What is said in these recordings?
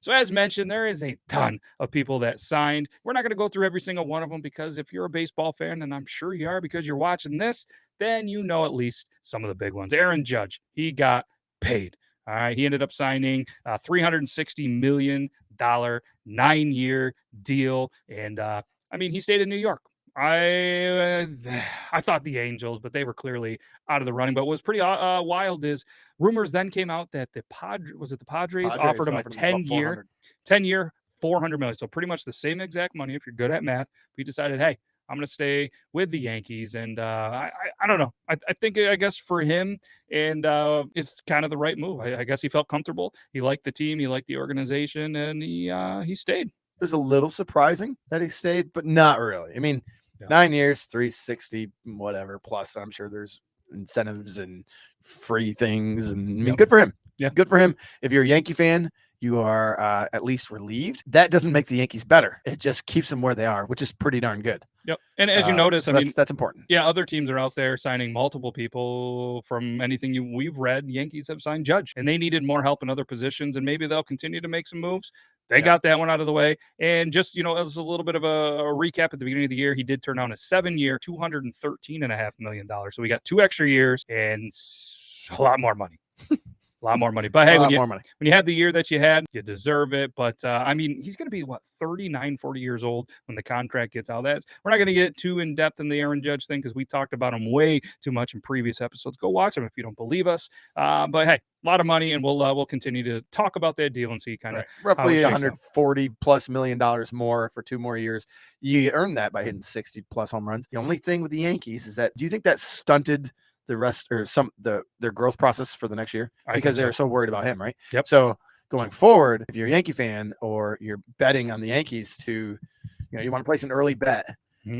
So as mentioned, there is a ton of people that signed. We're not going to go through every single one of them because if you're a baseball fan, and I'm sure you are because you're watching this, then you know at least some of the big ones. Aaron Judge, he got paid. All right. He ended up signing a $360 million 9-year deal. And he stayed in New York. I thought the Angels, but they were clearly out of the running. But what was pretty wild is rumors then came out that the Padres offered him a 10-year, 400 million. So pretty much the same exact money if you're good at math. We decided, hey, I'm going to stay with the Yankees. And I don't know. I think, I guess for him, and it's kind of the right move. I guess he felt comfortable. He liked the team. He liked the organization, and he stayed. It was a little surprising that he stayed, but not really. 9 years, 360, whatever. Plus, I'm sure there's incentives and free things. And good for him. Yeah. Good for him. If you're a Yankee fan, you are at least relieved. That doesn't make the Yankees better. It just keeps them where they are, which is pretty darn good. Yep. And as you notice, so that's important. Yeah, other teams are out there signing multiple people. From anything we've read, Yankees have signed Judge, and they needed more help in other positions, and maybe they'll continue to make some moves. They got that one out of the way. And just, it was a little bit of a recap at the beginning of the year. He did turn down a 7-year, $213.5 million. So we got 2 extra years and a lot more money. A lot more money. But hey, when you have the year that you had, you deserve it. But he's going to be 39, 40 years old when the contract gets out. We're not going to get too in depth in the Aaron Judge thing because we talked about him way too much in previous episodes. Go watch him if you don't believe us. But hey, a lot of money, and we'll continue to talk about that deal and see kind of roughly $140+ million more for 2 more years. You earn that by hitting 60+ home runs. The only thing with the Yankees is that, do you think that stunted the rest or their growth process for the next year because they're so worried about him, right? Yep. So going forward, if you're a Yankee fan or you're betting on the Yankees to, you want to place an early bet,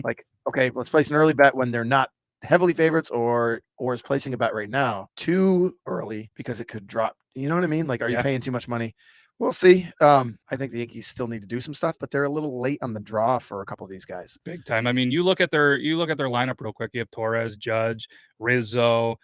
like, okay, let's place an early bet when they're not heavily favorites or is placing a bet right now too early because it could drop. You know what I mean? Like, are you paying too much money? We'll see. I think the Yankees still need to do some stuff, but they're a little late on the draw for a couple of these guys. Big time. You look at their lineup real quick. You have Torres, Judge, Rizzo,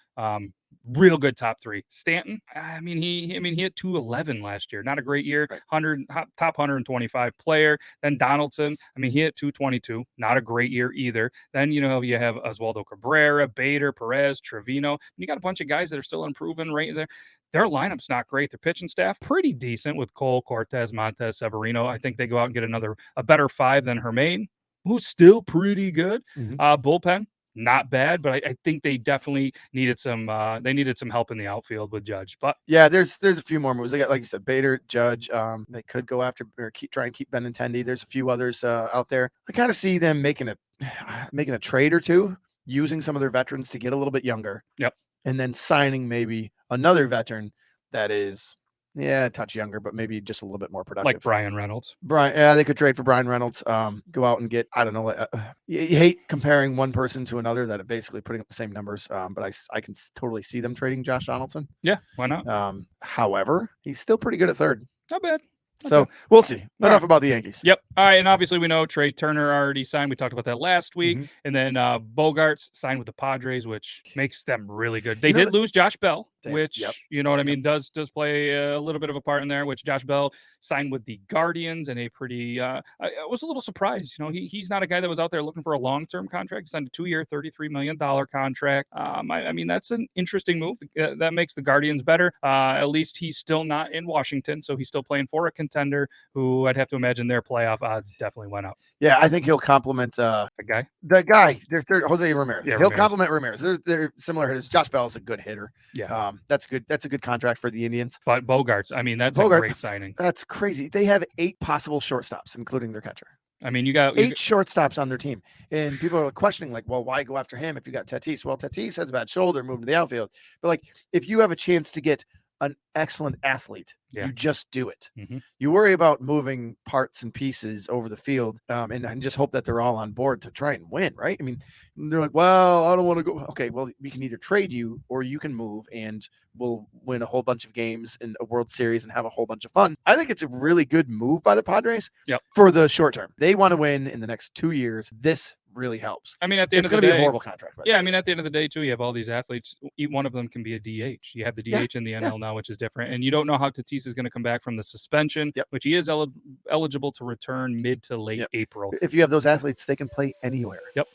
real good top 3. Stanton, he hit 211 last year. Not a great year. 100 top 125 player. Then Donaldson, he hit 222. Not a great year either. Then you have Oswaldo Cabrera, Bader, Perez, Trevino. You got a bunch of guys that are still improving right there. Their lineup's not great. Their pitching staff, pretty decent with Cole, Cortez, Montez, Severino. I think they go out and get a better 5 than Hermain, who's still pretty good. Bullpen, not bad, but I think they definitely needed some help in the outfield with Judge. But yeah, there's a few more moves. They got, like you said, Bader, Judge. They could go after or try and keep Benintendi. There's a few others out there. I kind of see them making a trade or two, using some of their veterans to get a little bit younger. Yep. And then signing maybe another veteran that is, a touch younger, but maybe just a little bit more productive. Like Brian Reynolds. They could trade for Brian Reynolds. Go out and get, I don't know. You hate comparing one person to another that are basically putting up the same numbers. But I can totally see them trading Josh Donaldson. Yeah, why not? However, he's still pretty good at third. Not bad. So we'll see. Enough about the Yankees. Yep. All right. And obviously we know Trey Turner already signed. We talked about that last week. And then Bogarts signed with the Padres, which makes them really good. They did lose Josh Bell, which, does play a little bit of a part in there, which Josh Bell signed with the Guardians and a pretty, I was a little surprised. He's not a guy that was out there looking for a long-term contract. He signed a 2-year, $33 million contract. That's an interesting move. That makes the Guardians better. At least he's still not in Washington, so he's still playing for a contender who I'd have to imagine their playoff odds definitely went up. Yeah, I think he'll complement the guy. There's Jose Ramirez. Yeah, he'll complement Ramirez. They're similar hitters. Josh Bell is a good hitter. Yeah, that's good. That's a good contract for the Indians. But Bogarts, that's a great signing. That's crazy. They have 8 possible shortstops, including their catcher. You got 8 shortstops on their team, and people are questioning, like, well, why go after him if you got Tatis? Well, Tatis has a bad shoulder, moving to the outfield. But like, if you have a chance to get an excellent athlete, you just do it. You worry about moving parts and pieces over the field and just hope that they're all on board to try and win, right? They're like, well, I don't want to go. Okay, well, we can either trade you or you can move and we'll win a whole bunch of games in a World Series and have a whole bunch of fun. I think it's a really good move by the Padres for the short term. They want to win in the next 2 years. This really helps. I mean, at the end It's of the going to be day, a horrible contract. Yeah, I mean, at the end of the day, too, you have all these athletes. Each one of them can be a DH. You have the DH in the NL now, which is different. And you don't know how Tatis is going to come back from the suspension, which he is eligible to return mid to late April. If you have those athletes, they can play anywhere. Yep.